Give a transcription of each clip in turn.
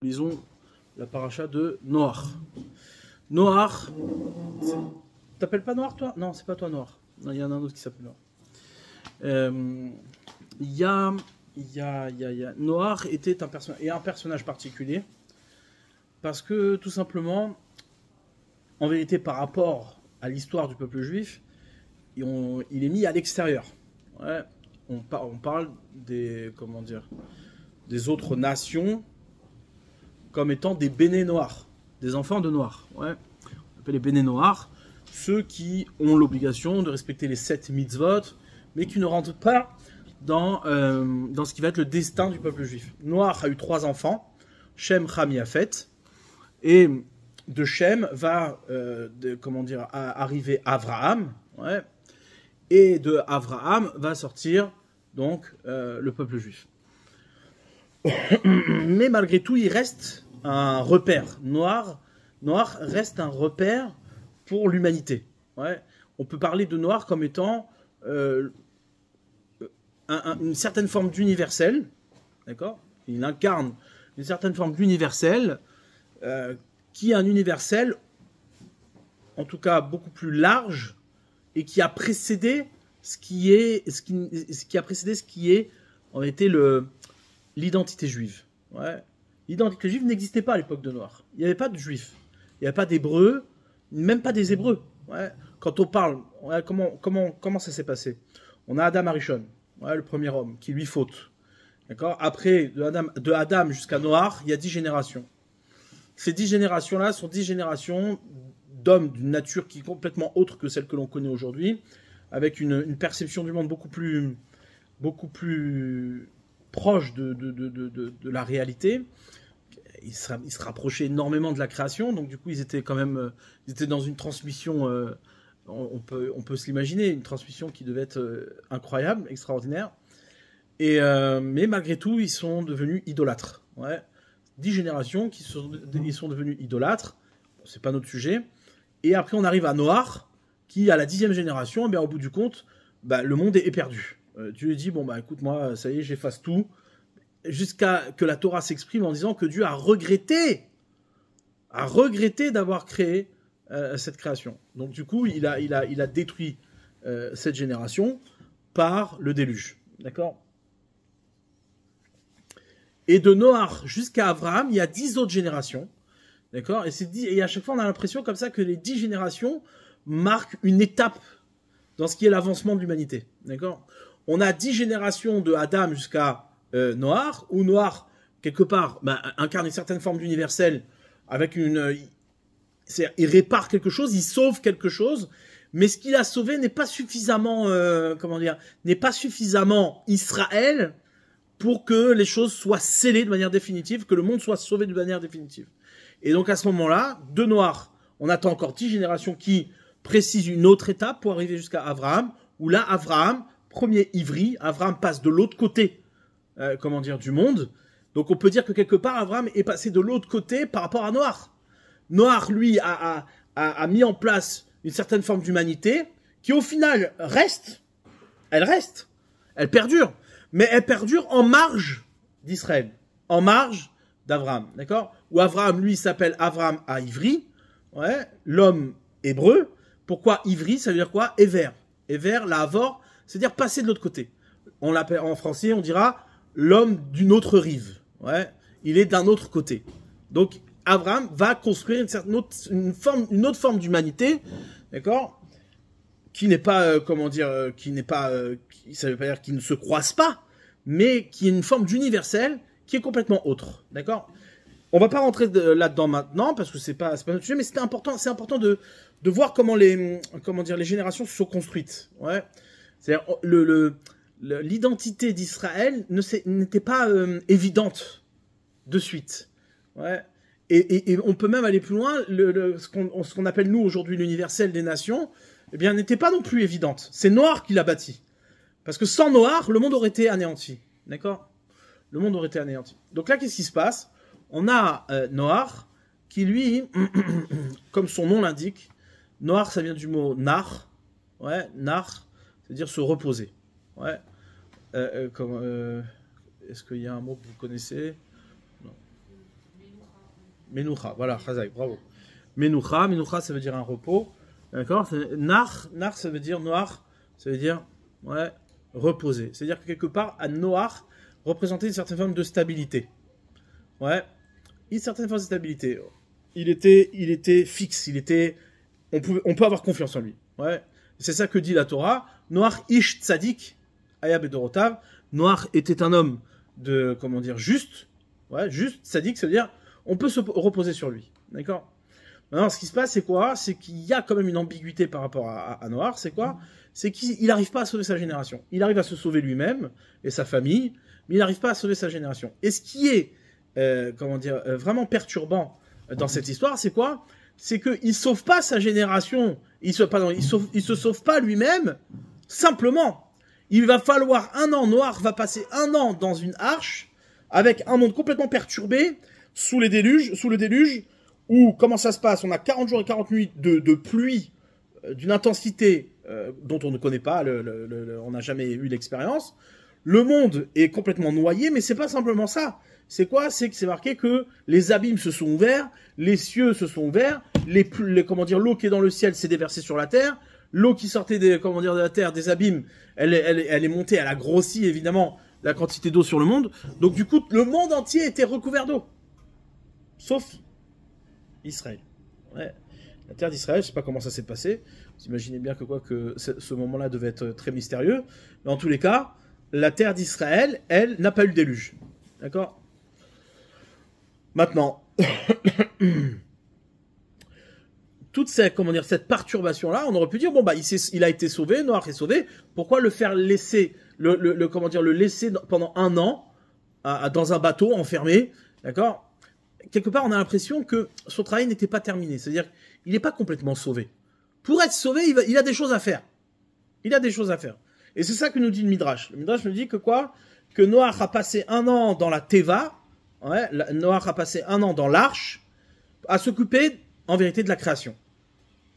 Lisons la paracha de Noach. Noach, t'appelles pas Noach toi? Non, c'est pas toi Noach. Non, il y en a un autre qui s'appelle Noach. Noach était un personnage particulier parce que tout simplement, en vérité, par rapport à l'histoire du peuple juif, il est mis à l'extérieur. Ouais, on parle des autres nations comme étant des béné noirs, des enfants de Noach. Ouais. On appelle les béné noirs ceux qui ont l'obligation de respecter les 7 mitzvot, mais qui ne rentrent pas dans ce qui va être le destin du peuple juif. Noach a eu 3 enfants, Shem, Ham, Yafet, et de Shem va arriver Avraham, ouais, et de Avraham va sortir donc le peuple juif. Mais malgré tout, il reste un repère. Noach reste un repère pour l'humanité. Ouais. On peut parler de Noach comme étant une certaine forme d'universel. D'accord ? Il incarne une certaine forme d'universel qui est un universel, en tout cas beaucoup plus large, et qui a précédé ce qui est en réalité l'identité juive. Ouais. L'identité juive n'existait pas à l'époque de Noach. Il n'y avait pas de juifs. Il n'y avait pas d'hébreux, même pas des hébreux. Ouais. Quand on parle, ouais, comment ça s'est passé? On a Adam Arishon, ouais, le premier homme, qui lui faute. D'accord. Après, de Adam jusqu'à Noach, il y a 10 générations. Ces 10 générations-là sont 10 générations d'hommes d'une nature qui est complètement autre que celle que l'on connaît aujourd'hui, avec une perception du monde beaucoup plus proche de la réalité. Ils se rapprochaient énormément de la création, donc du coup ils étaient dans une transmission, on peut se l'imaginer, une transmission qui devait être incroyable, extraordinaire, mais malgré tout ils sont devenus idolâtres. Ouais. 10 générations ils sont devenus idolâtres, c'est pas notre sujet, et après on arrive à Noach, qui à la 10e génération, eh bien, au bout du compte, le monde est perdu. Dieu lui dit, écoute, moi, ça y est, j'efface tout, jusqu'à que la Torah s'exprime en disant que Dieu a regretté d'avoir créé cette création. Donc du coup, il a détruit cette génération par le déluge. D'accord ? Et de Noach jusqu'à Abraham, il y a 10 autres générations. D'accord ? Et à chaque fois, on a l'impression comme ça que les 10 générations marquent une étape dans ce qui est l'avancement de l'humanité. D'accord ? On a 10 générations de Adam jusqu'à Noach, où Noach, quelque part, incarne une certaine forme d'universel, avec il répare quelque chose, il sauve quelque chose, mais ce qu'il a sauvé n'est pas suffisamment, n'est pas suffisamment Israël pour que les choses soient scellées de manière définitive, que le monde soit sauvé de manière définitive. Et donc à ce moment-là, de Noach, on attend encore 10 générations qui précisent une autre étape pour arriver jusqu'à Abraham, où là, Abraham, premier ivri, Abraham passe de l'autre côté du monde. Donc on peut dire que quelque part, Abraham est passé de l'autre côté par rapport à Noach. Noach, lui, a mis en place une certaine forme d'humanité qui, au final, elle perdure. Mais elle perdure en marge d'Israël, en marge d'Abraham, d'accord? Où Abraham, lui, s'appelle Abraham à Ivri, ouais, l'homme hébreu. Pourquoi Ivri? Ça veut dire quoi? Ever. Ever, la Havor, c'est-à-dire passer de l'autre côté. On l'appelle en français, on dira l'homme d'une autre rive. Ouais, il est d'un autre côté. Donc Abraham va construire ça veut pas dire qu'il ne se croise pas, mais qui est une forme d'universel qui est complètement autre. D'accord? On va pas rentrer là-dedans maintenant parce que c'est pas notre sujet, mais c'est important de voir comment les générations se sont construites. Ouais. C'est-à-dire l'identité d'Israël n'était pas évidente de suite. Ouais. Et on peut même aller plus loin. Ce qu'on appelle nous aujourd'hui l'universel des nations, eh bien, n'était pas non plus évidente. C'est Noach qui l'a bâti. Parce que sans Noach, le monde aurait été anéanti. D'accord ? Le monde aurait été anéanti. Donc là, qu'est-ce qui se passe ? On a Noach qui, lui, comme son nom l'indique, Noach, ça vient du mot nar. Ouais, nar, c'est-à-dire se reposer. Ouais. Est-ce qu'il y a un mot que vous connaissez ? Non. Menucha, voilà, Chazak, bravo. Menucha, ça veut dire un repos. D'accord? Nar, ça veut dire noir, ça veut dire, ouais, reposer. C'est-à-dire que quelque part, à noir, représentait une certaine forme de stabilité. Ouais, une certaine forme de stabilité. Il était fixe, on peut avoir confiance en lui. Ouais, c'est ça que dit la Torah. Noach ish tzadik, Aya bedorotav. Noach était un homme de, comment dire, juste. Ouais, juste, tzadik, ça veut dire, on peut se reposer sur lui. D'accord? Maintenant, ce qui se passe, c'est quoi? C'est qu'il y a quand même une ambiguïté par rapport à Noach. C'est quoi? C'est qu'il n'arrive pas à sauver sa génération. Il arrive à se sauver lui-même et sa famille, mais il n'arrive pas à sauver sa génération. Et ce qui est, vraiment perturbant dans cette histoire, c'est quoi? C'est qu'il ne sauve pas sa génération, il se sauve pas lui-même, simplement. Il va falloir un an, Noach va passer un an dans une arche, avec un monde complètement perturbé, sous le déluge, où, comment ça se passe? On a 40 jours et 40 nuits de pluie, d'une intensité dont on ne connaît pas, on n'a jamais eu l'expérience. Le monde est complètement noyé, mais c'est pas simplement ça. C'est quoi? C'est que c'est marqué que les abîmes se sont ouverts, les cieux se sont ouverts, l'eau qui est dans le ciel s'est déversée sur la terre, l'eau qui sortait de la terre, des abîmes, elle est montée, elle a grossi évidemment la quantité d'eau sur le monde. Donc du coup, le monde entier était recouvert d'eau. Sauf Israël. Ouais. La terre d'Israël, je sais pas comment ça s'est passé. Vous imaginez bien que ce moment-là devait être très mystérieux. Mais en tous les cas, la terre d'Israël, elle, n'a pas eu le déluge. D'accord? Maintenant, toute cette perturbation-là, on aurait pu dire, bon, bah, il a été sauvé, Noach est sauvé. Pourquoi le faire laisser, le laisser pendant un an, dans un bateau, enfermé? D'accord? Quelque part, on a l'impression que son travail n'était pas terminé. C'est-à-dire qu'il n'est pas complètement sauvé. Pour être sauvé, il a des choses à faire. Il a des choses à faire. Et c'est ça que nous dit le Midrash. Le Midrash nous dit que quoi? Que Noach a passé un an dans la Teva, ouais, Noach a passé un an dans l'arche, à s'occuper, en vérité, de la création.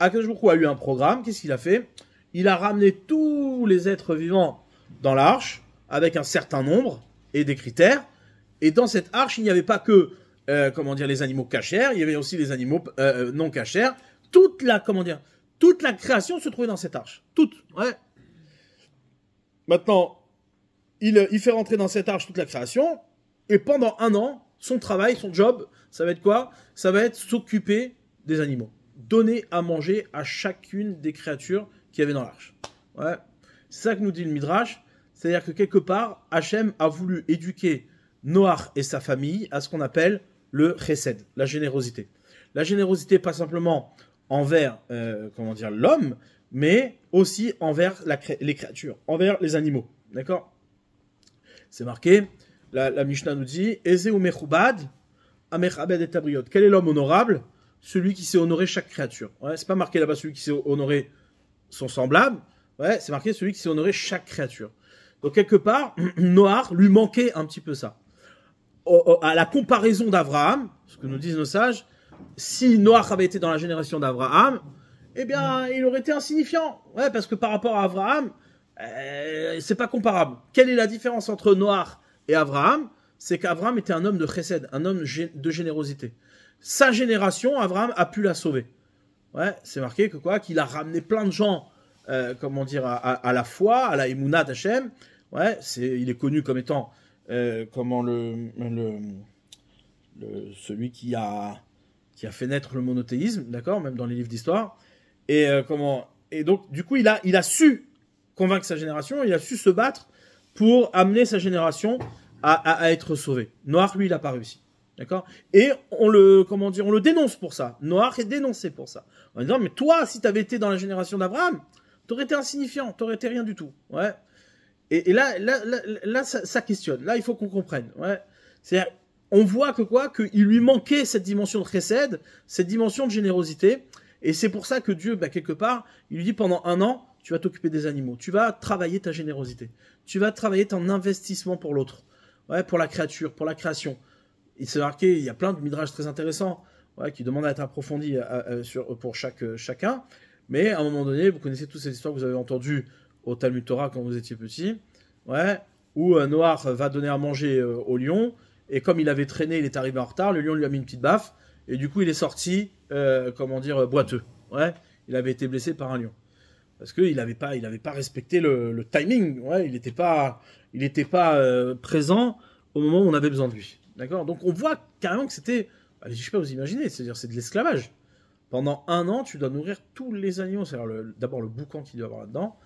Akadosh Baruch Hu a eu un programme, qu'est-ce qu'il a fait? Il a ramené tous les êtres vivants dans l'arche, avec un certain nombre, et des critères. Et dans cette arche, il n'y avait pas que les animaux cachers, il y avait aussi les animaux non cachers. Toute la création se trouvait dans cette arche. Toute, ouais. Maintenant, il fait rentrer dans cette arche toute la création, et pendant un an, son travail, son job, ça va être quoi? Ça va être s'occuper des animaux. Donner à manger à chacune des créatures qu'il y avait dans l'arche. Ouais. C'est ça que nous dit le Midrash. C'est-à-dire que quelque part, Hachem a voulu éduquer Noach et sa famille à ce qu'on appelle le chesed, la générosité. La générosité, pas simplement envers l'homme, mais aussi envers les créatures, envers les animaux. D'accord? C'est marqué, la Mishnah nous dit, Eze ou mechubad, amechabed et tabriot. Quel est l'homme honorable? Celui qui sait honorer chaque créature. Ouais, c'est pas marqué là-bas celui qui sait honorer son semblable, ouais, c'est marqué celui qui sait honorer chaque créature. Donc quelque part, Noach lui manquait un petit peu ça. À la comparaison d'Abraham, ce que nous disent nos sages, si Noach avait été dans la génération d'Abraham, eh bien, il aurait été insignifiant. Ouais, parce que par rapport à Abraham, c'est pas comparable. Quelle est la différence entre Noach et Abraham? C'est qu'Abraham était un homme de chesed, un homme de générosité. Sa génération, Abraham a pu la sauver. Ouais, c'est marqué que quoi, qu'il a ramené plein de gens, à la foi, à la émouna d'Hachem. Ouais, il est connu comme étant celui qui a fait naître le monothéisme, d'accord, même dans les livres d'histoire. Et donc du coup il a su convaincre sa génération, il a su se battre pour amener sa génération à être sauvé. Noach, lui, il n'a pas réussi. D'accord? Et on le dénonce pour ça. Noach est dénoncé pour ça. En disant, mais toi, si tu avais été dans la génération d'Abraham, t'aurais été insignifiant, t'aurais été rien du tout. Ouais. Et là, ça questionne. Là, il faut qu'on comprenne. Ouais. C'est-à-dire, on voit qu'il lui manquait cette dimension de chesed, cette dimension de générosité. Et c'est pour ça que Dieu, quelque part, il lui dit pendant un an, tu vas t'occuper des animaux. Tu vas travailler ta générosité. Tu vas travailler ton investissement pour l'autre. Ouais, pour la créature, pour la création. Il s'est marqué, il y a plein de midrash très intéressants, ouais, qui demandent à être approfondis pour chacun. Mais à un moment donné, vous connaissez toutes ces histoires que vous avez entendues au Talmud Torah quand vous étiez petit, ouais, où Noach va donner à manger au lion, et comme il avait traîné, il est arrivé en retard, le lion lui a mis une petite baffe, et du coup il est sorti, comment dire, boiteux. Ouais, il avait été blessé par un lion. Parce qu'il n'avait pas respecté le timing. Ouais, il n'était pas présent au moment où on avait besoin de lui. D'accord. Donc on voit carrément que c'était, allez, je sais pas vous imaginez, c'est-à-dire c'est de l'esclavage. Pendant 1 an, tu dois nourrir tous les animaux. C'est-à-dire d'abord le boucan qu'il doit y avoir là-dedans.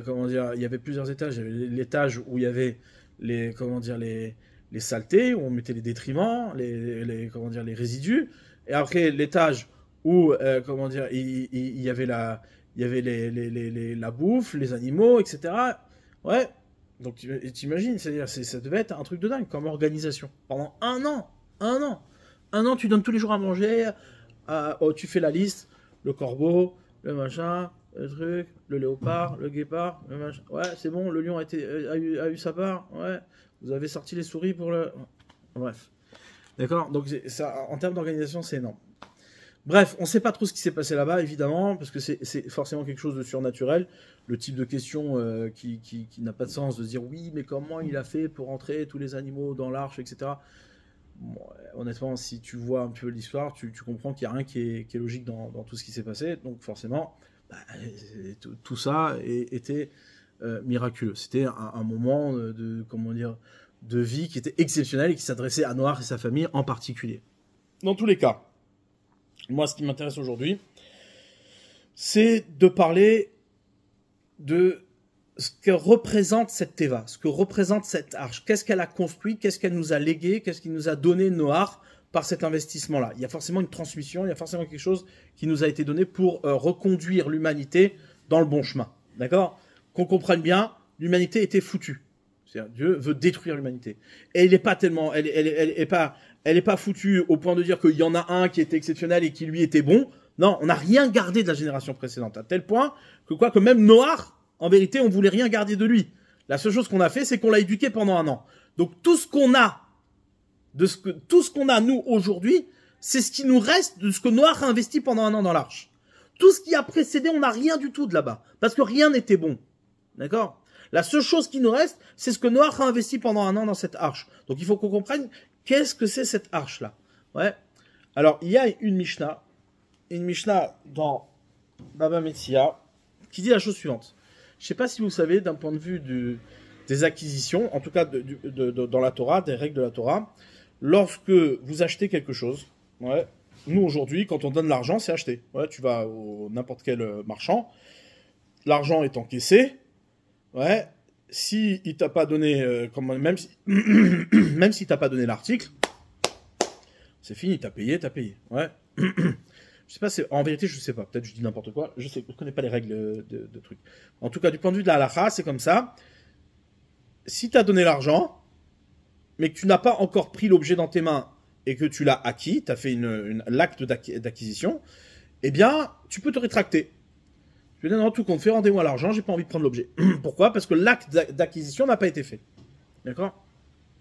Comment dire, il y avait plusieurs étages. Il y avait l'étage où il y avait les saletés, où on mettait les détriments, comment dire, les résidus. Et après l'étage où comment dire, il y avait la bouffe, les animaux, etc. Ouais. Donc t'imagines, c'est-à-dire ça devait être un truc de dingue comme organisation. Pendant 1 an. 1 an, tu donnes tous les jours à manger. Tu fais la liste. Le corbeau, le machin, le truc, le léopard, le guépard, le machin. Ouais, c'est bon, le lion a eu sa part. Ouais. Vous avez sorti les souris pour le... Bref. D'accord. Donc ça, en termes d'organisation, c'est énorme. Bref, on ne sait pas trop ce qui s'est passé là-bas, évidemment, parce que c'est forcément quelque chose de surnaturel. Le type de question qui n'a pas de sens, de se dire oui, mais comment il a fait pour entrer tous les animaux dans l'arche, etc. Bon, honnêtement, si tu vois un peu l'histoire, tu comprends qu'il n'y a rien qui est logique dans tout ce qui s'est passé. Donc forcément, tout ça était miraculeux. C'était un moment comment dire, de vie qui était exceptionnel et qui s'adressait à Noach et sa famille en particulier. Dans tous les cas, moi, ce qui m'intéresse aujourd'hui, c'est de parler de ce que représente cette Teva, ce que représente cette arche. Qu'est-ce qu'elle a construit, qu'est-ce qu'elle nous a légué, qu'est-ce qu'il nous a donné Noach par cet investissement-là. Il y a forcément une transmission, il y a forcément quelque chose qui nous a été donné pour reconduire l'humanité dans le bon chemin. D'accord ? Qu'on comprenne bien, l'humanité était foutue. C'est-à-dire, Dieu veut détruire l'humanité. Et il n'est pas tellement, elle est pas foutue au point de dire qu'il y en a un qui était exceptionnel et qui lui était bon. Non, on n'a rien gardé de la génération précédente, à tel point que même Noach, en vérité, on voulait rien garder de lui. La seule chose qu'on a fait, c'est qu'on l'a éduqué pendant 1 an. Donc tout ce qu'on a, nous aujourd'hui, c'est ce qui nous reste de ce que Noach a investi pendant 1 an dans l'arche. Tout ce qui a précédé, on n'a rien du tout de là-bas, parce que rien n'était bon. D'accord ? La seule chose qui nous reste, c'est ce que Noach a investi pendant 1 an dans cette arche. Donc il faut qu'on comprenne qu'est-ce que c'est cette arche-là. Ouais. Alors il y a une Mishnah dans Baba Metzia qui dit la chose suivante. Je ne sais pas si vous savez, d'un point de vue des acquisitions, en tout cas dans la Torah, des règles de la Torah, lorsque vous achetez quelque chose, ouais, nous aujourd'hui, quand on donne l'argent, c'est acheté. Ouais, tu vas au n'importe quel marchand, l'argent est encaissé. Ouais, si il t'a pas donné, même si t'as pas donné l'article, c'est fini, t'as payé. Ouais. Je sais pas, en vérité, je sais pas. Peut-être je dis n'importe quoi. Je connais pas les règles de trucs. En tout cas, du point de vue de la halakha, c'est comme ça. Si t'as donné l'argent, mais que tu n'as pas encore pris l'objet dans tes mains et que tu l'as acquis, t'as fait l'acte d'acquisition, eh bien, tu peux te rétracter. Je vais dire, non, tout compte fait, rendez-moi l'argent, j'ai pas envie de prendre l'objet. Pourquoi ? Parce que l'acte d'acquisition n'a pas été fait. D'accord ?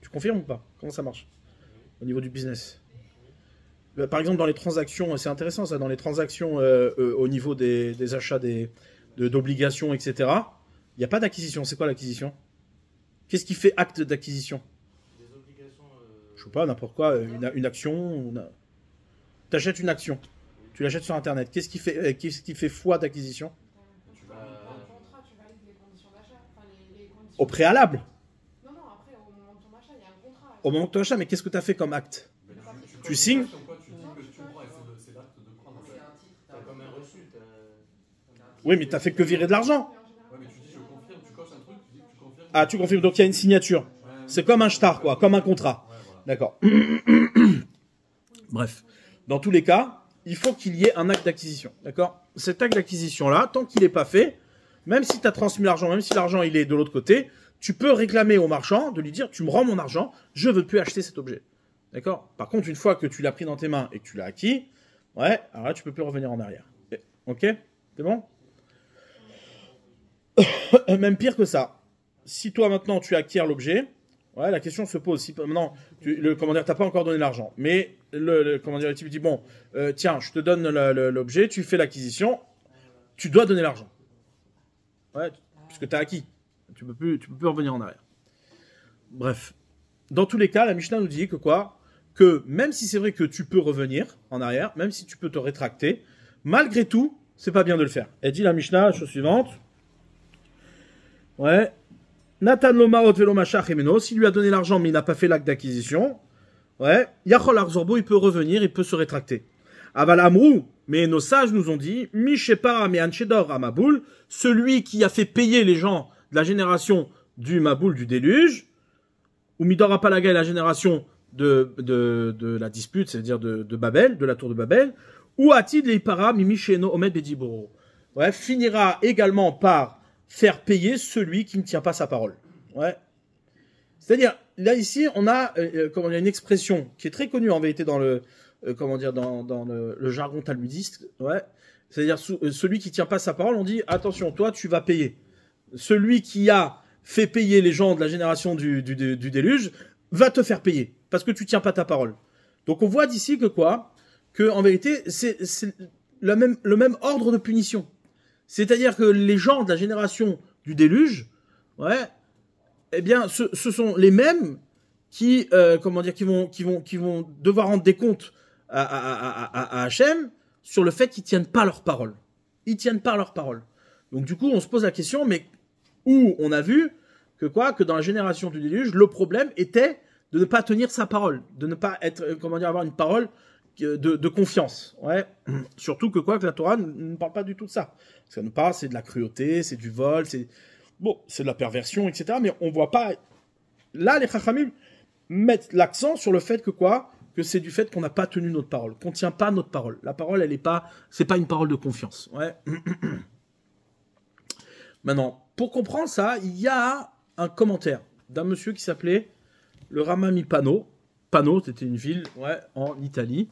Tu confirmes ou pas ? Comment ça marche au niveau du business ? Par exemple, dans les transactions, c'est intéressant ça, dans les transactions au niveau des achats d'obligations, etc., il n'y a pas d'acquisition. C'est quoi l'acquisition ? Qu'est-ce qui fait acte d'acquisition ? Des obligations. Je sais pas, n'importe quoi, une action. Tu achètes une action. Tu l'achètes sur Internet. Qu'est-ce qui fait foi d'acquisition ? Au préalable. Non, après, au moment de ton achat, il y a un contrat. Au moment de ton achat, mais qu'est-ce que tu as fait comme acte ? Tu signes ? Oui, mais tu n'as fait que virer de l'argent. Ah, tu confirmes. Donc il y a une signature. C'est comme un shtar, quoi, comme un contrat. D'accord. Bref. Dans tous les cas, il faut qu'il y ait un acte d'acquisition. D'accord ? Cet acte d'acquisition-là, tant qu'il n'est pas fait, même si tu as transmis l'argent, même si l'argent il est de l'autre côté, tu peux réclamer au marchand de lui dire tu me rends mon argent, je ne veux plus acheter cet objet. D'accord ? Par contre, une fois que tu l'as pris dans tes mains et que tu l'as acquis, ouais, alors là, tu ne peux plus revenir en arrière. Ok ? C'est bon ? Même pire que ça. Si toi maintenant tu acquiers l'objet, ouais, la question se pose. Si maintenant, t'as pas encore donné l'argent, mais le type dit bon, tiens, je te donne l'objet, tu fais l'acquisition, tu dois donner l'argent. Ouais, puisque tu as acquis. Tu peux plus revenir en arrière. Bref. Dans tous les cas, la Mishnah nous dit que quoi ? que même si c'est vrai que tu peux revenir en arrière, même si tu peux te rétracter, malgré tout, c'est pas bien de le faire. Elle dit la Mishnah, chose suivante. Ouais. Nathan Lomarot Velo Machach Emeno, s'il lui a donné l'argent mais il n'a pas fait l'acte d'acquisition, ouais, Yachol Arzorbo, il peut revenir, il peut se rétracter. Aval Amrou, mais nos sages nous ont dit, Mishepara me Anchedor à Maboul, celui qui a fait payer les gens de la génération du Maboul, du déluge, ou Midor Apalaga, la génération de la dispute, c'est-à-dire de Babel, de la tour de Babel, ou Atid Leipara Mimisheno Omed Bediboro. Ouais, finira également par faire payer celui qui ne tient pas sa parole. Ouais. C'est-à-dire, là, ici, on a, comment dire, une expression qui est très connue, en vérité, dans le, comment dire, dans le jargon talmudiste. Ouais. C'est-à-dire, celui qui tient pas sa parole, on dit, attention, toi, tu vas payer. Celui qui a fait payer les gens de la génération du déluge va te faire payer. Parce que tu tiens pas ta parole. Donc, on voit d'ici que quoi? Que, en vérité, c'est le même ordre de punition. C'est-à-dire que les gens de la génération du déluge, ouais, eh bien, ce sont les mêmes qui, comment dire, qui vont devoir rendre des comptes à Hachem sur le fait qu'ils tiennent pas leur parole. Ils tiennent pas leur parole. Donc, du coup, on se pose la question, mais où on a vu que quoi, que dans la génération du déluge, le problème était de ne pas tenir sa parole, de ne pas être, comment dire, avoir une parole de confiance, ouais. Surtout que quoi, que la Torah ne parle pas du tout de ça. Ça nous parle, c'est de la cruauté, c'est du vol, c'est bon, c'est de la perversion, etc. Mais on voit pas. Là, les Chachamim mettent l'accent sur le fait que quoi, que c'est du fait qu'on n'a pas tenu notre parole, qu'on tient pas notre parole. La parole, elle est pas, c'est pas une parole de confiance, ouais. Maintenant, pour comprendre ça, il y a un commentaire d'un monsieur qui s'appelait le Ramami Pano. Pano, c'était une ville, ouais, en Italie.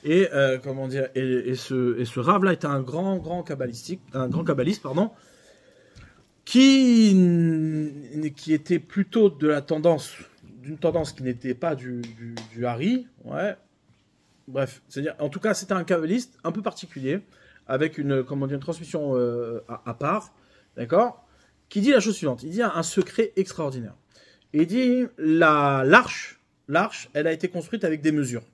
Et comment dire, et ce Rav-là était un grand kabbaliste, pardon, qui était plutôt d'une tendance qui n'était pas du Hari, ouais. Bref, c'est-à-dire, en tout cas, c'était un kabbaliste un peu particulier, avec une transmission à part, d'accord, qui dit la chose suivante. Il dit un secret extraordinaire. Et il dit l'arche, elle a été construite avec des mesures,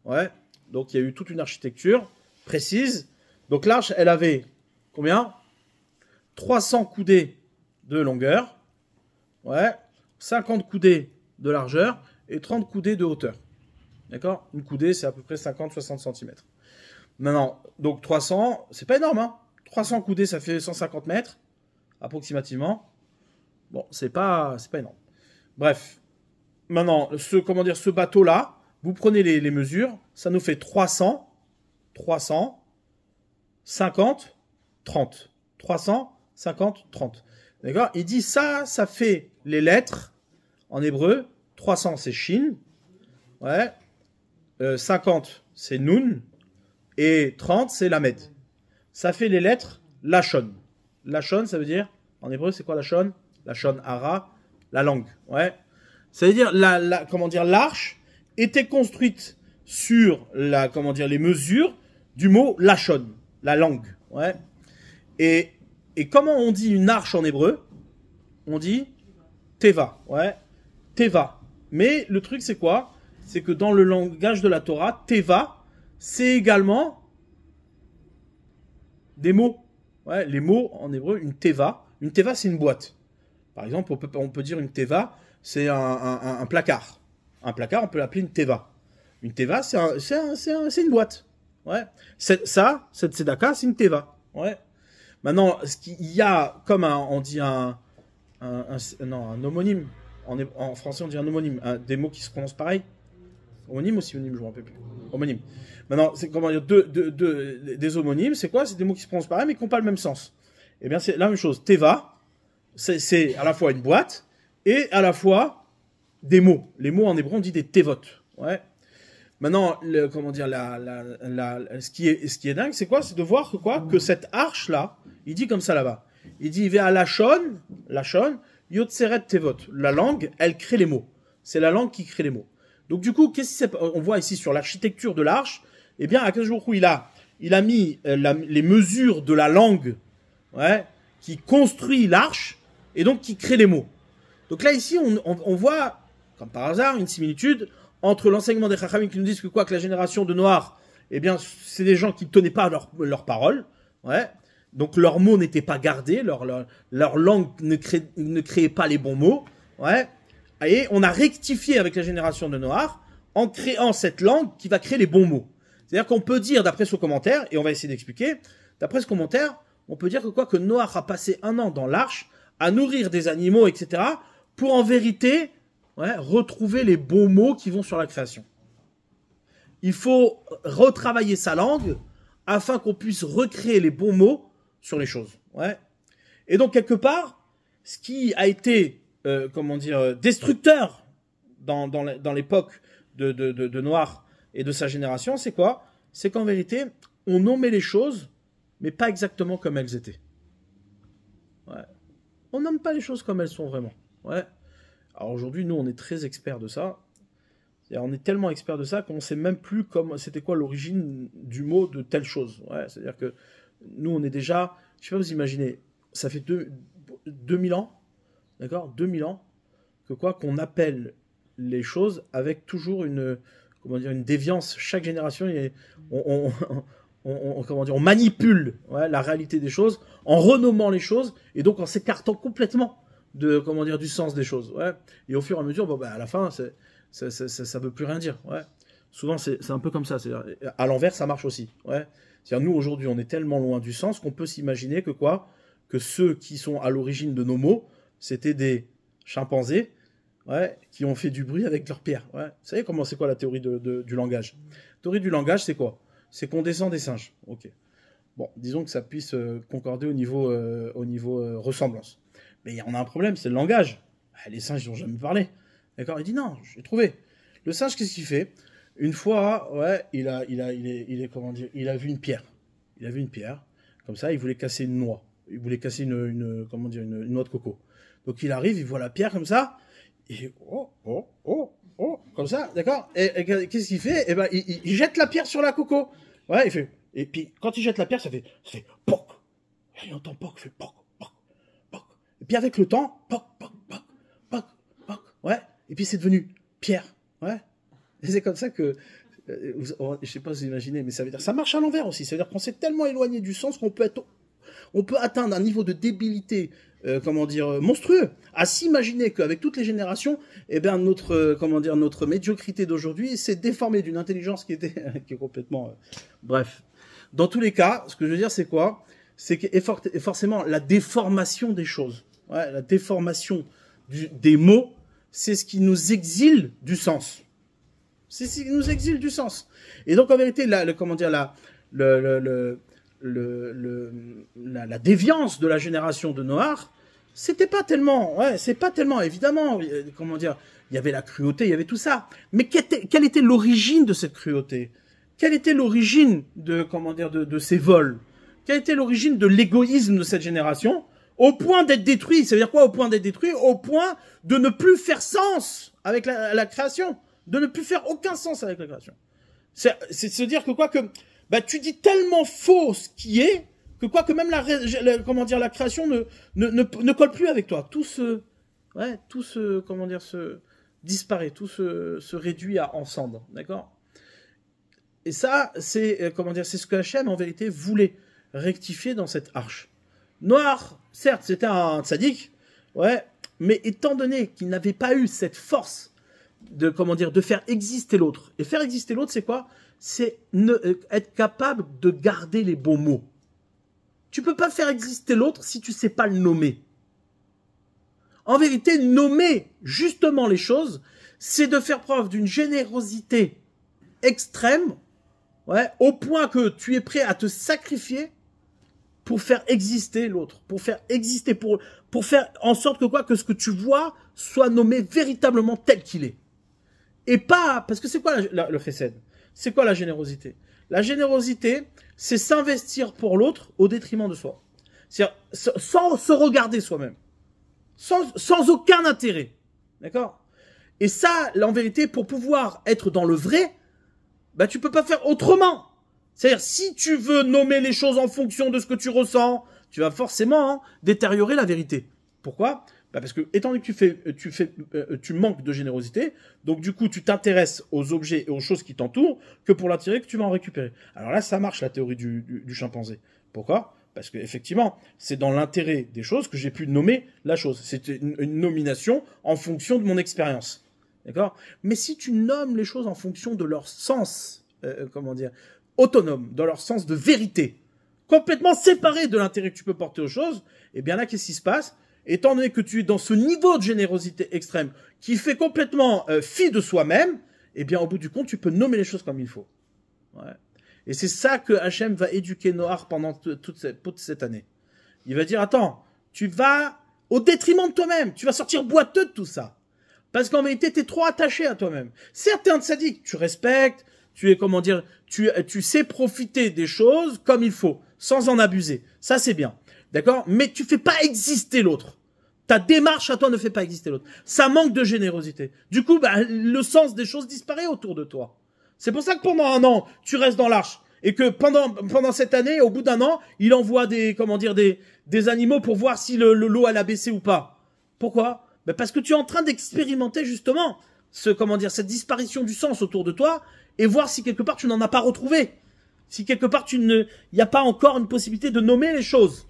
ouais. Donc, il y a eu toute une architecture précise. Donc, l'arche, elle avait combien? 300 coudées de longueur, ouais, 50 coudées de largeur et 30 coudées de hauteur. D'accord? Une coudée, c'est à peu près 50-60 cm. Maintenant, donc 300, c'est pas énorme, hein? 300 coudées, ça fait 150 mètres, approximativement. Bon, c'est pas énorme. Bref. Maintenant, ce bateau-là, vous prenez les mesures, ça nous fait 300, 50, 30. 300, 50, 30. D'accord? Il dit ça fait les lettres en hébreu. 300, c'est Shin. Ouais. 50, c'est Nun. Et 30, c'est Lamed. Ça fait les lettres Lachon. Lachon, ça veut dire, en hébreu, c'est quoi Lachon? Lachon Hara, la langue. Ouais. Ça veut dire, comment dire, l'arche était construite sur les mesures du mot Lachon, la langue. Ouais. Et comment on dit une arche en hébreu? On dit Teva. Ouais. Teva. Mais le truc, c'est quoi? C'est que dans le langage de la Torah, Teva, c'est également des mots. Ouais, les mots en hébreu, une Teva. Une Teva, c'est une boîte. Par exemple, on peut dire une Teva, c'est un placard. Un placard, on peut l'appeler une Teva. Une Teva, c'est une boîte. Ouais. Cette tzedaka, c'est une Teva. Ouais. Maintenant, il y a, comme on dit un homonyme. En français, on dit un homonyme. Des mots qui se prononcent pareil. Homonyme ou synonyme, je ne me rappelle plus. Homonyme. Maintenant, c'est comment dire, des homonymes, c'est quoi? C'est des mots qui se prononcent pareil, mais qui n'ont pas le même sens. Eh bien, c'est la même chose. Teva, c'est à la fois une boîte et à la fois des mots. Les mots en hébreu, on dit des tevot. Ouais. Maintenant, ce qui est dingue, c'est quoi? C'est de voir que cette arche-là, il dit comme ça là-bas. Il dit, Vea Lachon, Yotseret Tevot. La langue, elle crée les mots. C'est la langue qui crée les mots. Donc, du coup, on voit ici sur l'architecture de l'arche, eh bien, Akadosh Baruch Hu, il a mis les mesures de la langue, ouais, qui construit l'arche, et donc qui crée les mots. Donc là, ici, on voit, comme par hasard, une similitude entre l'enseignement des Chachamim qui nous disent que quoi, que la génération de Noach, eh bien, c'est des gens qui ne tenaient pas leur parole, ouais. Donc leurs mots n'étaient pas gardés, leur langue ne créait pas les bons mots, ouais. Et on a rectifié avec la génération de Noach en créant cette langue qui va créer les bons mots. C'est-à-dire qu'on peut dire, d'après ce commentaire, et on va essayer d'expliquer, d'après ce commentaire, on peut dire que quoi, que Noach a passé 1 an dans l'arche à nourrir des animaux, etc., pour en vérité, ouais, retrouver les bons mots qui vont sur la création. Il faut retravailler sa langue afin qu'on puisse recréer les bons mots sur les choses. Ouais. Et donc, quelque part, ce qui a été, destructeur dans l'époque de Noach et de sa génération, c'est quoi? C'est qu'en vérité, on nommait les choses, mais pas exactement comme elles étaient. Ouais. On nomme pas les choses comme elles sont vraiment. Ouais. Alors aujourd'hui, nous, on est très experts de ça. On est tellement experts de ça qu'on ne sait même plus c'était quoi l'origine du mot de telle chose. Ouais, c'est-à-dire que nous, on est déjà... Je ne sais pas, vous imaginez, ça fait 2000 ans, d'accord, 2000 ans, qu'on appelle les choses avec toujours une déviance. Chaque génération, on manipule, ouais, la réalité des choses en renommant les choses et donc en s'écartant complètement du sens des choses. Ouais. Et au fur et à mesure, à la fin, ça veut plus rien dire. Ouais. Souvent, c'est un peu comme ça. À l'envers, ça marche aussi. Ouais. C'est-à-dire, nous, aujourd'hui, on est tellement loin du sens qu'on peut s'imaginer que ceux qui sont à l'origine de nos mots, c'était des chimpanzés, ouais, qui ont fait du bruit avec leurs pierres. Ouais. Vous savez c'est quoi la théorie du langage? La théorie du langage, c'est quoi? C'est qu'on descend des singes. Ok. Bon, disons que ça puisse concorder au niveau ressemblance. Mais on a un problème, c'est le langage. Les singes, ils n'ont jamais parlé. D'accord? Il dit non, j'ai trouvé. Le singe, qu'est-ce qu'il fait? Une fois, ouais, il a vu une pierre. Il a vu une pierre. Comme ça, il voulait casser une noix. Il voulait casser une noix de coco. Donc il arrive, il voit la pierre comme ça. Et comme ça, d'accord? Et qu'est-ce qu'il fait? Eh ben, il jette la pierre sur la coco. Ouais, il fait. Et puis quand il jette la pierre, ça fait poc. Il entend poc, il fait poc, poc, poc. Et puis avec le temps, poc, poc, poc, poc, poc. Ouais. Et puis c'est devenu pierre. Ouais. Et c'est comme ça que, je sais pas si vous imaginez, mais ça veut dire, ça marche à l'envers aussi. Ça veut dire qu'on s'est tellement éloigné du sens qu'on peut atteindre un niveau de débilité, monstrueux, à s'imaginer qu'avec toutes les générations, eh bien, notre médiocrité d'aujourd'hui s'est déformée d'une intelligence qui est complètement, bref. Dans tous les cas, ce que je veux dire, c'est quoi? C'est que, forcément, la déformation des choses, ouais, la déformation des mots, c'est ce qui nous exile du sens. C'est ce qui nous exile du sens. Et donc, en vérité, la déviance de la génération de Noach, c'est pas tellement, évidemment, il y avait la cruauté, il y avait tout ça. Mais quelle était l'origine de cette cruauté? Quelle était l'origine de ces vols? Quelle était l'origine de l'égoïsme de cette génération? Au point d'être détruit. Ça veut dire quoi, au point d'être détruit? Au point de ne plus faire sens avec la création. De ne plus faire aucun sens avec la création. C'est se dire que tu dis tellement faux ce qui est, que même la création ne colle plus avec toi. Tout se disparaît, tout se réduit en cendres, d'accord? Et ça, c'est ce que Hachem, en vérité, voulait rectifier dans cette arche. Noach, certes, c'était un tzaddik, ouais, mais étant donné qu'il n'avait pas eu cette force de faire exister l'autre. Et faire exister l'autre, c'est quoi? C'est être capable de garder les bons mots. Tu peux pas faire exister l'autre si tu sais pas le nommer. En vérité, nommer justement les choses, c'est de faire preuve d'une générosité extrême, ouais, au point que tu es prêt à te sacrifier pour faire exister l'autre, pour faire exister, pour faire en sorte que ce que tu vois soit nommé véritablement tel qu'il est. Et pas, parce que c'est quoi le chesed? C'est quoi la générosité? La générosité, c'est s'investir pour l'autre au détriment de soi. C'est-à-dire, sans se regarder soi-même. Sans aucun intérêt. D'accord? Et ça, en vérité, pour pouvoir être dans le vrai, tu peux pas faire autrement. C'est-à-dire, si tu veux nommer les choses en fonction de ce que tu ressens, tu vas forcément détériorer la vérité. Pourquoi? Bah parce que, étant donné que tu manques de générosité, donc du coup, tu t'intéresses aux objets et aux choses qui t'entourent que pour l'intérêt que tu vas en récupérer. Alors là, ça marche, la théorie du chimpanzé. Pourquoi? Parce que effectivement, c'est dans l'intérêt des choses que j'ai pu nommer la chose. C'est une nomination en fonction de mon expérience. D'accord? Mais si tu nommes les choses en fonction de leur sens, comment dire, autonome, dans leur sens de vérité, complètement séparé de l'intérêt que tu peux porter aux choses, eh bien là, qu'est-ce qui se passe? Étant donné que tu es dans ce niveau de générosité extrême qui fait complètement fi de soi-même, eh bien au bout du compte, tu peux nommer les choses comme il faut. Ouais. Et c'est ça que Hachem va éduquer Noach pendant toute cette année. Il va dire, attends, tu vas au détriment de toi-même, tu vas sortir boiteux de tout ça. Parce qu'en vérité, t'es trop attaché à toi-même. Certes, t'es un sadique, tu respectes, tu es, comment dire, tu sais profiter des choses comme il faut, sans en abuser. Ça, c'est bien. D'accord? Mais tu fais pas exister l'autre. Ta démarche à toi ne fait pas exister l'autre. Ça manque de générosité. Du coup, bah, le sens des choses disparaît autour de toi. C'est pour ça que pendant un an, tu restes dans l'arche. Et que pendant cette année, au bout d'un an, il envoie des animaux pour voir si l'eau elle a baissé ou pas. Pourquoi? Ben parce que tu es en train d'expérimenter justement cette disparition du sens autour de toi et voir si quelque part tu n'en as pas retrouvé. Si quelque part il n'y a pas encore une possibilité de nommer les choses.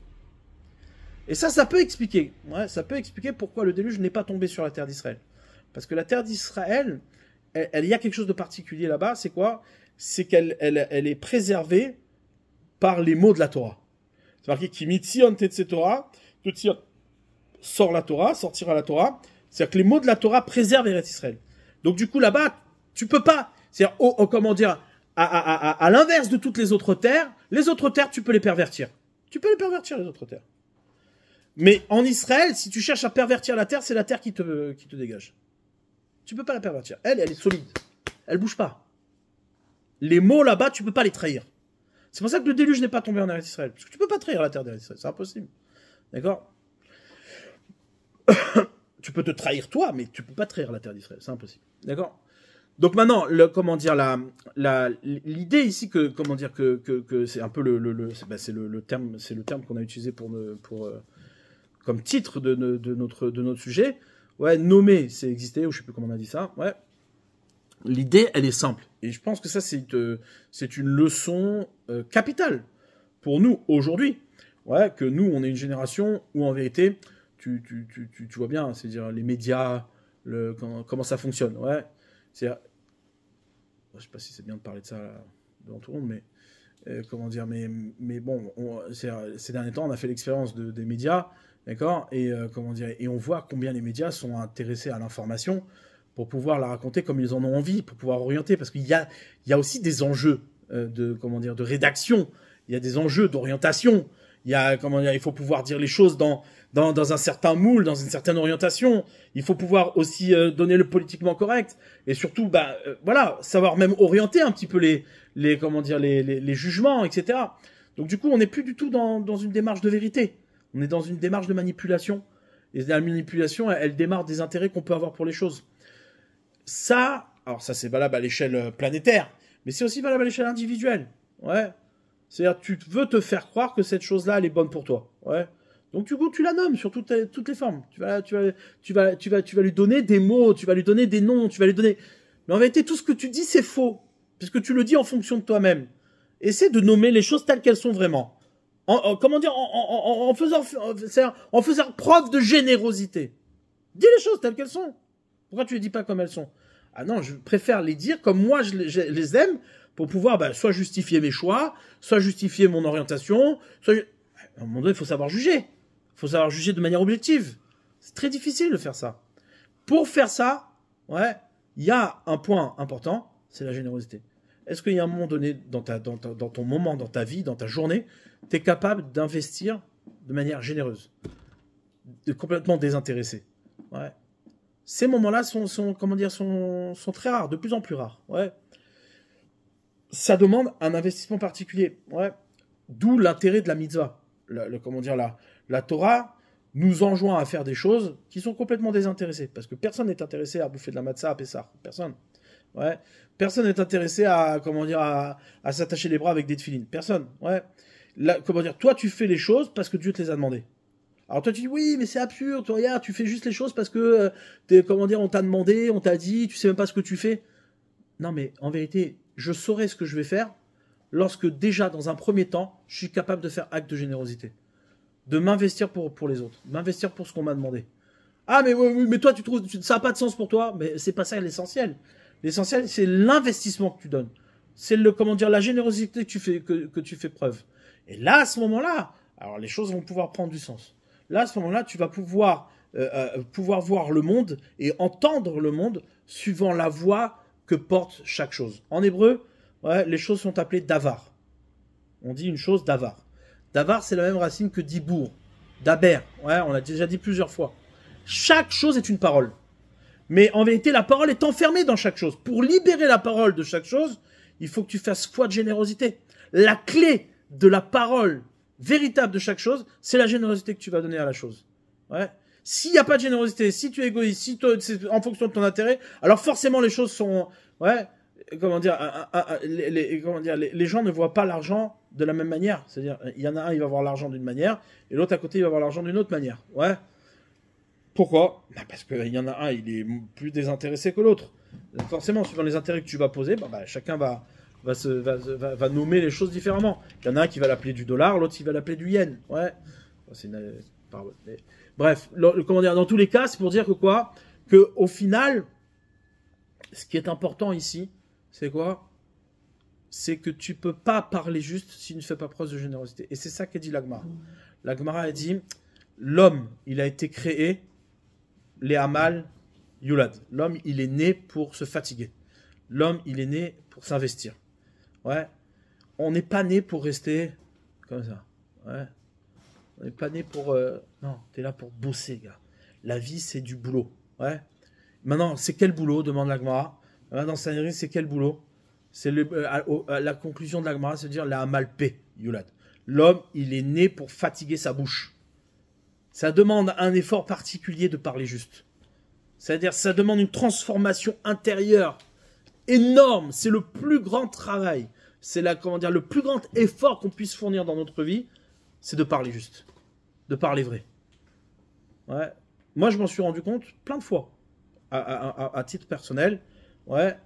Et ça peut expliquer. Ouais, ça peut expliquer pourquoi le déluge n'est pas tombé sur la terre d'Israël. Parce que la terre d'Israël, il y a quelque chose de particulier là-bas. C'est quoi? C'est qu'elle est préservée par les mots de la Torah. C'est marqué qui mitzion tetze Torah, que Tzion sort la Torah, sortira la Torah. C'est-à-dire que les mots de la Torah préservent Eretz Israël. Donc du coup là-bas, tu peux pas. C'est-à-dire, comment dire, à l'inverse de toutes les autres terres, tu peux les pervertir. Tu peux les pervertir les autres terres. Mais en Israël, si tu cherches à pervertir la terre, c'est la terre qui te dégage. Tu peux pas la pervertir. Elle est solide. Elle bouge pas. Les mots là-bas, tu peux pas les trahir. C'est pour ça que le déluge n'est pas tombé en Eretz Israël. Parce que tu peux pas trahir la terre d'Eretz Israël. C'est impossible. D'accord? Tu peux te trahir toi, mais tu peux pas trahir la terre d'Israël. C'est impossible. D'accord? Donc maintenant, l'idée ici que c'est un peu le terme qu'on a utilisé comme titre de notre sujet. Ouais, nommer, c'est exister, ou je sais plus comment on a dit ça. Ouais. L'idée, elle est simple. Et je pense que ça, c'est une leçon capitale pour nous, aujourd'hui. Ouais, que nous, on est une génération où, en vérité, tu vois bien, c'est-à-dire les médias, comment ça fonctionne. Ouais. C'est-à-dire, je sais pas si c'est bien de parler de ça devant tout le monde, mais comment dire, mais bon, ces derniers temps, on a fait l'expérience des médias, d'accord, et comment dire, et on voit combien les médias sont intéressés à l'information pour pouvoir la raconter comme ils en ont envie, pour pouvoir orienter, parce qu'il y a aussi des enjeux de rédaction, il y a des enjeux d'orientation, il faut pouvoir dire les choses dans un certain moule, dans une certaine orientation. Il faut pouvoir aussi donner le politiquement correct et surtout, voilà, savoir même orienter un petit peu les jugements, etc. Donc du coup, on n'est plus du tout dans une démarche de vérité. On est dans une démarche de manipulation. Et la manipulation, elle démarre des intérêts qu'on peut avoir pour les choses. Alors ça c'est valable à l'échelle planétaire, mais c'est aussi valable à l'échelle individuelle. Ouais. C'est-à-dire, tu veux te faire croire que cette chose-là, elle est bonne pour toi. Ouais. Donc, du coup, tu la nommes sur toutes les formes. Tu vas lui donner des mots, tu vas lui donner des noms, tu vas lui donner. Mais en vérité, tout ce que tu dis, c'est faux. Puisque tu le dis en fonction de toi-même. Essaie de nommer les choses telles qu'elles sont vraiment. En faisant preuve de générosité. Dis les choses telles qu'elles sont. Pourquoi tu les dis pas comme elles sont? Ah non, je préfère les dire comme moi je les aime, pour pouvoir soit justifier mes choix, soit justifier mon orientation, à un moment donné, il faut savoir juger. Il faut savoir juger de manière objective. C'est très difficile de faire ça. Pour faire ça, ouais, il y a un point important, c'est la générosité. Est-ce qu'il y a un moment donné, dans ton moment, dans ta vie, dans ta journée, tu es capable d'investir de manière généreuse, complètement désintéressé? Ouais. Ces moments-là sont très rares, de plus en plus rares. Ouais. Ça demande un investissement particulier. Ouais. D'où l'intérêt de la mitzvah. La Torah nous enjoint à faire des choses qui sont complètement désintéressées. Parce que personne n'est intéressé à bouffer de la matzah à Pessah. Personne. Ouais. Personne n'est intéressé à s'attacher les bras avec des tefilines. Personne. Ouais. Toi, tu fais les choses parce que Dieu te les a demandées. Alors toi tu dis oui mais c'est absurde, toi, regarde, tu fais juste les choses parce que comment dire, on t'a demandé, on t'a dit, tu sais même pas ce que tu fais. Non mais en vérité, je saurai ce que je vais faire lorsque déjà dans un premier temps, je suis capable de faire acte de générosité, de m'investir pour les autres, m'investir pour ce qu'on m'a demandé. Ah mais toi tu trouves ça n'a pas de sens pour toi, mais c'est pas ça l'essentiel. L'essentiel c'est l'investissement que tu donnes. C'est le comment dire la générosité que tu fais preuve. Et là à ce moment-là, alors les choses vont pouvoir prendre du sens. Là à ce moment-là, tu vas pouvoir voir le monde et entendre le monde suivant la voix que porte chaque chose. En hébreu, ouais, les choses sont appelées davar. On dit une chose davar. Davar c'est la même racine que dibour, daber. Ouais, on l'a déjà dit plusieurs fois. Chaque chose est une parole. Mais en vérité, la parole est enfermée dans chaque chose. Pour libérer la parole de chaque chose, il faut que tu fasses foi de générosité. La clé de la parole véritable de chaque chose, c'est la générosité que tu vas donner à la chose. Ouais. S'il n'y a pas de générosité, si tu es égoïste, si c'est en fonction de ton intérêt, alors forcément les choses sont... Ouais, comment dire, les gens ne voient pas l'argent de la même manière. C'est-à-dire, il y en a un, il va voir l'argent d'une manière, et l'autre à côté, il va voir l'argent d'une autre manière. Ouais. Pourquoi? Bah parce qu'il y en a un, il est plus désintéressé que l'autre. Forcément, suivant les intérêts que tu vas poser, chacun va nommer les choses différemment. Il y en a un qui va l'appeler du dollar, l'autre qui va l'appeler du yen. Ouais. Bref, comment dire, dans tous les cas, c'est pour dire que quoi? Que au final, ce qui est important ici, c'est quoi? C'est que tu peux pas parler juste si tu ne fais pas preuve de générosité. Et c'est ça qu'a dit l'Agmara. L'Agmara a dit, l'homme, il a été créé les Hamal Yulad. L'homme, il est né pour se fatiguer. L'homme, il est né pour s'investir. Ouais. On n'est pas né pour rester comme ça. Ouais. On n'est pas né pour... Non, t'es là pour bosser, gars. La vie, c'est du boulot. Ouais. Maintenant, c'est quel boulot, demande l'Agmara. Dans Sanhedrin, c'est quel boulot? C'est la conclusion de l'Agmara, c'est de dire la Hamal P, Yulad. L'homme, il est né pour fatiguer sa bouche. Ça demande un effort particulier de parler juste. C'est-à-dire, ça demande une transformation intérieure énorme. C'est le plus grand travail. C'est le plus grand effort qu'on puisse fournir dans notre vie, c'est de parler juste, de parler vrai. Ouais. Moi, je m'en suis rendu compte plein de fois, à titre personnel. Ouais.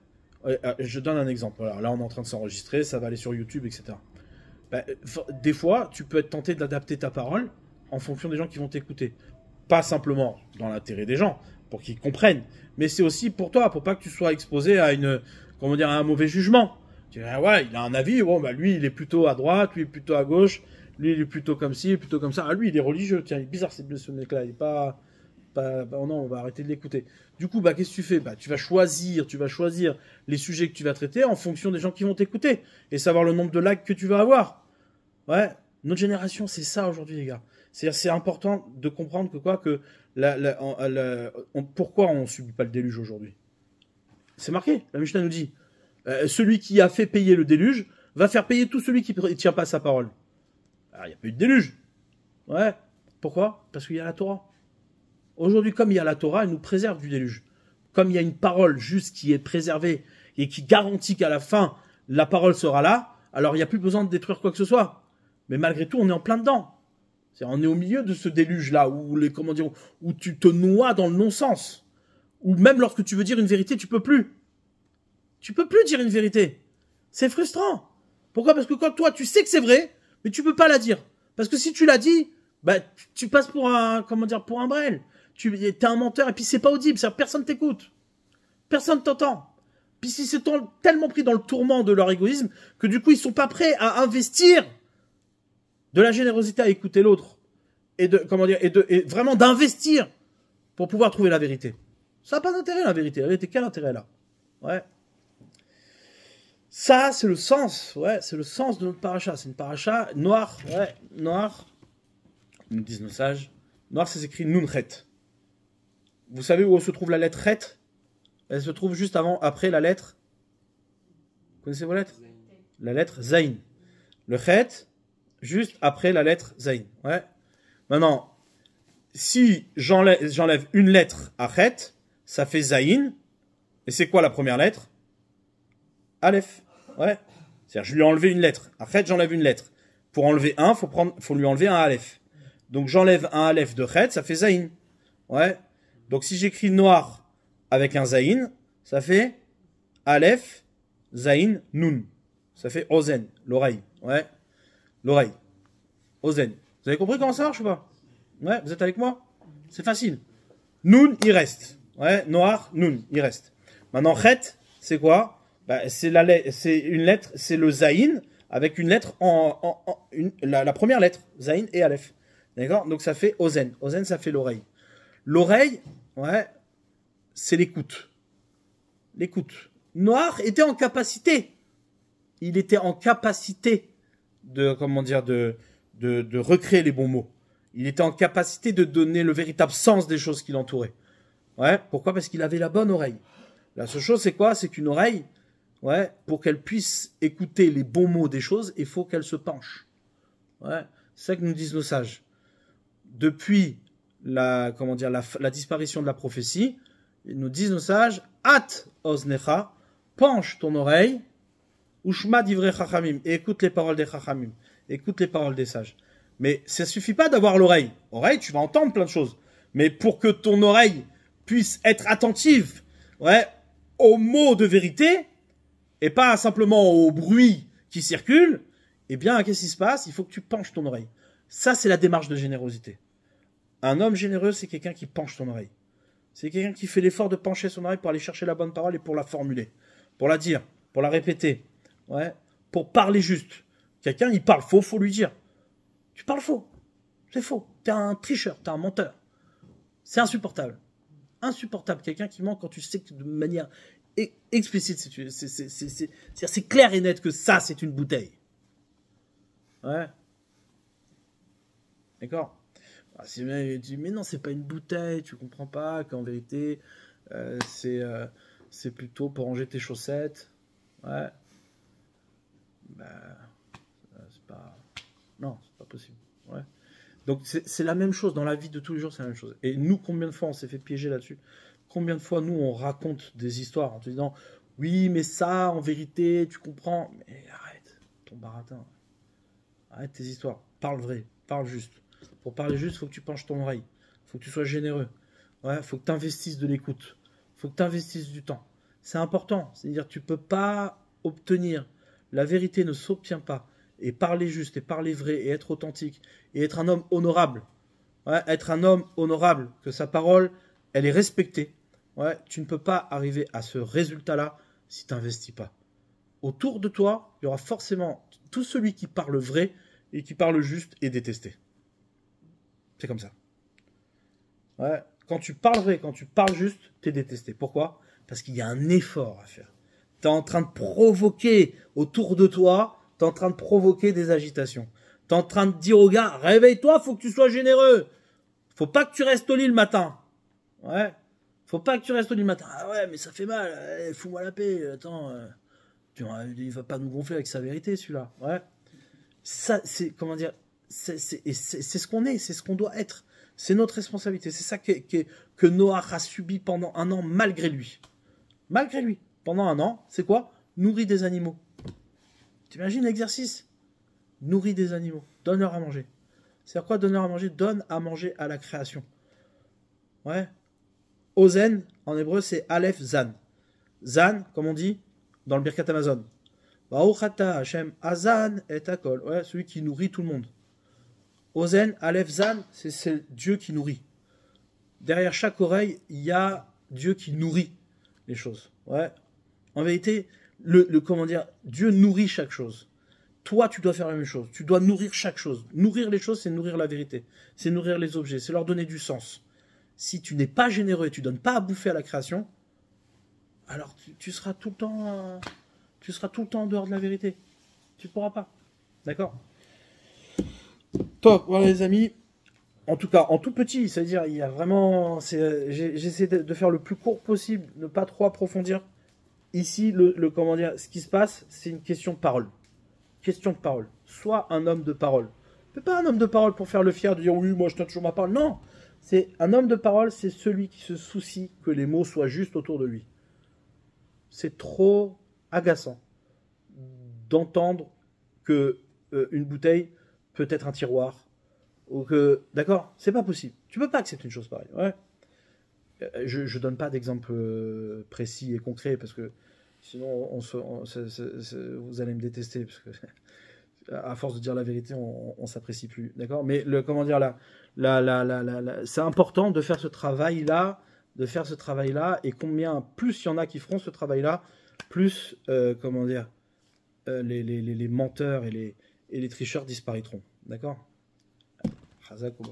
Je donne un exemple. Voilà, là, on est en train de s'enregistrer, ça va aller sur YouTube, etc. Des fois, tu peux être tenté d'adapter ta parole en fonction des gens qui vont t'écouter. Pas simplement dans l'intérêt des gens, pour qu'ils comprennent, mais c'est aussi pour toi, pour pas que tu sois exposé à à un mauvais jugement. Tu dis, ah ouais, il a un avis, bon, lui, il est plutôt à droite, lui, il est plutôt à gauche, lui, il est plutôt comme ci, plutôt comme ça. Ah, lui, il est religieux, tiens, il est bizarre, ce mec-là, il est pas, non, on va arrêter de l'écouter. Du coup, qu'est-ce que tu fais? Tu vas choisir les sujets que tu vas traiter en fonction des gens qui vont t'écouter, et savoir le nombre de likes que tu vas avoir. Ouais, notre génération, c'est ça aujourd'hui, les gars. C'est important de comprendre pourquoi on ne subit pas le déluge aujourd'hui. C'est marqué, la Mishnah nous dit, celui qui a fait payer le déluge va faire payer tout celui qui ne tient pas sa parole. Alors, il n'y a pas eu de déluge. Ouais, pourquoi? Parce qu'il y a la Torah. Aujourd'hui, comme il y a la Torah, elle nous préserve du déluge. Comme il y a une parole juste qui est préservée et qui garantit qu'à la fin, la parole sera là, alors il n'y a plus besoin de détruire quoi que ce soit. Mais malgré tout, on est en plein dedans. On est au milieu de ce déluge-là, où tu te noies dans le non-sens. Où même lorsque tu veux dire une vérité, tu peux plus. Tu peux plus dire une vérité. C'est frustrant. Pourquoi? Parce que quand toi, tu sais que c'est vrai, mais tu peux pas la dire. Parce que si tu l'as dit, tu passes pour pour un brel. T'es un menteur et puis c'est pas audible, personne t'écoute. Personne t'entend. Puis ils se sont tellement pris dans le tourment de leur égoïsme que du coup, ils sont pas prêts à investir de la générosité à écouter l'autre et vraiment d'investir pour pouvoir trouver la vérité. Ça n'a pas d'intérêt la vérité. La vérité, quel intérêt là? Ouais. Ça, c'est le sens. Ouais, c'est le sens de notre paracha. C'est une paracha noire. Ouais, noire. Nous disent nos sages. Noir, c'est écrit Nunchet. Vous savez où se trouve la lettre Chet? Elle se trouve juste après la lettre. Vous connaissez vos lettres? La lettre Zayn. Le Chet, juste après la lettre Zayn. Ouais. Maintenant, si j'enlève une lettre à Chet, ça fait Zayn. Et c'est quoi la première lettre? Aleph. Ouais. C'est-à-dire, je lui ai enlevé une lettre. À Chet, j'enlève une lettre. Pour enlever un, faut lui enlever un Aleph. Donc j'enlève un Aleph de Chet, ça fait Zayin. Ouais. Donc si j'écris noir avec un Zayin, ça fait Aleph, Zayin, Nun. Ça fait Ozen, l'oreille. Ouais. L'oreille. Ozen. Vous avez compris comment ça marche ou pas? Ouais, vous êtes avec moi? C'est facile. Nun, il reste. Ouais, noir, Nun, il reste. Maintenant, Chet, c'est quoi? Bah, c'est une lettre, c'est le Zayin avec une lettre la première lettre, Zayin et Aleph. D'accord? Donc ça fait Ozen. Ozen, ça fait l'oreille. L'oreille, ouais, c'est l'écoute. L'écoute. Noir était en capacité. Il était en capacité de, comment dire, de recréer les bons mots. Il était en capacité de donner le véritable sens des choses qui l'entouraient. Ouais, pourquoi? Parce qu'il avait la bonne oreille. La seule chose, c'est quoi? C'est qu'une oreille, ouais, pour qu'elle puisse écouter les bons mots des choses, il faut qu'elle se penche. Ouais, c'est ça que nous disent nos sages. Depuis la disparition de la prophétie, ils nous disent nos sages, At oznecha, penche ton oreille, Ushma divrei chachamim, et écoute les paroles des chachamim, écoute les paroles des sages. Mais ça suffit pas d'avoir l'oreille. Oreille, tu vas entendre plein de choses. Mais pour que ton oreille puisse être attentive, ouais, aux mots de vérité, et pas simplement au bruit qui circule, eh bien, qu'est-ce qui se passe? Il faut que tu penches ton oreille. Ça, c'est la démarche de générosité. Un homme généreux, c'est quelqu'un qui penche son oreille. C'est quelqu'un qui fait l'effort de pencher son oreille pour aller chercher la bonne parole et pour la formuler, pour la dire, pour la répéter, ouais, pour parler juste. Quelqu'un, il parle faux, faut lui dire. Tu parles faux. C'est faux. T'es un tricheur, t'es un menteur. C'est insupportable. Insupportable. Quelqu'un qui ment quand tu sais que de manière explicite, c'est clair et net que ça, c'est une bouteille. Ouais. D'accord. Tu dis, mais non, c'est pas une bouteille, tu comprends pas qu'en vérité, c'est plutôt pour ranger tes chaussettes. Ouais. Bah, c'est pas... Non, c'est pas possible. Ouais. Donc c'est la même chose dans la vie de tous les jours, c'est la même chose. Et nous, combien de fois on s'est fait piéger là-dessus? Combien de fois nous on raconte des histoires en te disant oui, mais ça, en vérité, tu comprends. Mais arrête ton baratin. Arrête tes histoires. Parle vrai, parle juste. Pour parler juste, il faut que tu penches ton oreille. Il faut que tu sois généreux. Ouais, faut que tu investisses de l'écoute. Il faut que tu investisses du temps. C'est important. C'est-à-dire tu peux pas obtenir. La vérité ne s'obtient pas. Et parler juste, et parler vrai, et être authentique, et être un homme honorable. Ouais, être un homme honorable, que sa parole, elle est respectée. Ouais, tu ne peux pas arriver à ce résultat-là si tu n'investis pas. Autour de toi, il y aura forcément tout celui qui parle vrai et qui parle juste est détesté. C'est comme ça. Ouais, quand tu parles vrai, quand tu parles juste, tu es détesté. Pourquoi? Parce qu'il y a un effort à faire. Tu es en train de provoquer autour de toi, tu es en train de provoquer des agitations. Tu es en train de dire au gars, réveille-toi, faut que tu sois généreux. Faut pas que tu restes au lit le matin. Ouais. Faut pas que tu restes au lit le matin. Ah ouais, mais ça fait mal. Fous-moi la paix. Attends, il va pas nous gonfler avec sa vérité, celui-là. Ouais. Ça, c'est, comment dire, c'est ce qu'on est, c'est ce qu'on doit être. C'est notre responsabilité. C'est ça que Noah a subi pendant un an, malgré lui. Malgré lui. Pendant un an, c'est quoi? Nourrir des animaux. T'imagines l'exercice? Nourrir des animaux. Donne-leur à manger. C'est quoi donner à manger? Donne à manger à la création. Ouais. Ozen, en hébreu, c'est Aleph Zan. Zan, comme on dit dans le Birkat Amazon. Baruch ata Hashem Azan et Akol. Ouais, celui qui nourrit tout le monde. Ozen, Aleph Zan, c'est Dieu qui nourrit. Derrière chaque oreille, il y a Dieu qui nourrit les choses. Ouais. En vérité, comment dire, Dieu nourrit chaque chose. Toi, tu dois faire la même chose. Tu dois nourrir chaque chose. Nourrir les choses, c'est nourrir la vérité. C'est nourrir les objets. C'est leur donner du sens. Si tu n'es pas généreux et tu ne donnes pas à bouffer à la création, alors tu seras tout le temps, en dehors de la vérité. Tu ne pourras pas. D'accord? Top. Voilà les amis. En tout cas, en tout petit, c'est-à-dire, il y a vraiment, j'essaie de faire le plus court possible, ne pas trop approfondir. Ici, comment dire, ce qui se passe, c'est une question de parole. Question de parole. Sois un homme de parole. Mais pas un homme de parole pour faire le fier, de dire oui, moi je tiens toujours ma parole. Non, c'est un homme de parole, c'est celui qui se soucie que les mots soient justes autour de lui. C'est trop agaçant d'entendre que une bouteille peut être un tiroir, ou que, d'accord, c'est pas possible. Tu peux pas accepter une chose pareille. Ouais. Je donne pas d'exemple précis et concret parce que sinon vous allez me détester parce que à force de dire la vérité, on s'apprécie plus, d'accord. Mais comment dire c'est important de faire ce travail-là, et combien plus il y en a qui feront ce travail-là, plus comment dire, les menteurs et les tricheurs disparaîtront, d'accord. Khazak ou